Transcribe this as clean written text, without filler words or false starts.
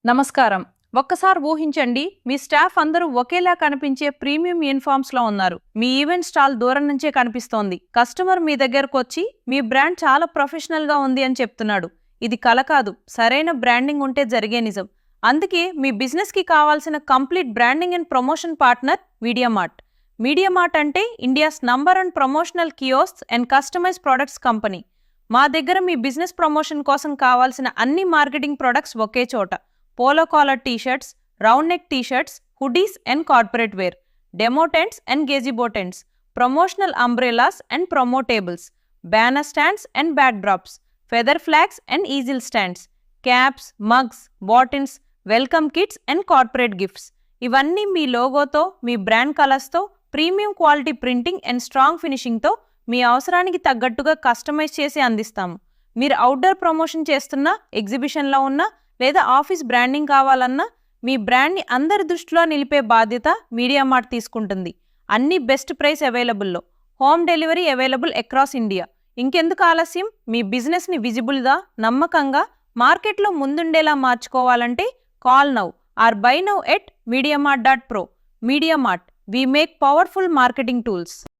నమస్కారం. ఒక్కసారి ఊహించండి, మీ స్టాఫ్ అందరూ ఒకేలా కనిపించే ప్రీమియం యూనిఫామ్స్ లో ఉన్నారు. మీ ఈవెంట్ స్టాల్ దూరం నుంచే కనిపిస్తోంది. కస్టమర్ మీ దగ్గరకు వచ్చి మీ బ్రాండ్ చాలా ప్రొఫెషనల్ గా ఉంది అని చెప్తున్నాడు. ఇది కల కాదు, సరైన బ్రాండింగ్ ఉంటే జరిగే నిజం. అందుకే మీ బిజినెస్ కి కావాల్సిన complete branding and promotion partner Mediamart. Mediamart అంటే India's number 1 promotional kiosks and customize products company. మా దగ్గర మీ బిజినెస్ ప్రమోషన్ కోసం కావాల్సిన అన్ని మార్కెటింగ్ ప్రొడక్ట్స్ ఒకే చోట. Polo collar T-shirts, round neck T-shirts, hoodies and corporate wear, demo tents and gazebo tents, promotional umbrellas and promotables, banner stands and back drops, feather flags and easel stands, caps, mugs, bottles, welcome kits and corporate gifts. ఇవన్నీ మీ లోగోతో, మీ brand కలర్స్తో, premium quality printing and strong ఫినిషింగ్తో మీ అవసరానికి తగ్గట్టుగా customise చేసి అందిస్తాము. మీరు అవుట్డోర్ ప్రమోషన్ చేస్తున్నా, ఎగ్జిబిషన్లో ఉన్నా లేదా ఆఫీస్ బ్రాండింగ్ కావాలన్నా మీ బ్రాండ్ని అందరి దృష్టిలో నిలిపే బాధ్యత మీడియామార్ట్ తీసుకుంటుంది. అన్ని బెస్ట్ ప్రైస్ అవైలబుల్లో, home delivery available across India. ఇంకెందుకు ఆలస్యం? మీ బిజినెస్ని విజిబుల్గా, నమ్మకంగా, మార్కెట్లో ముందుండేలా మార్చుకోవాలంటే call now or buy now at mediamart.pro. Mediamart, we make powerful marketing tools.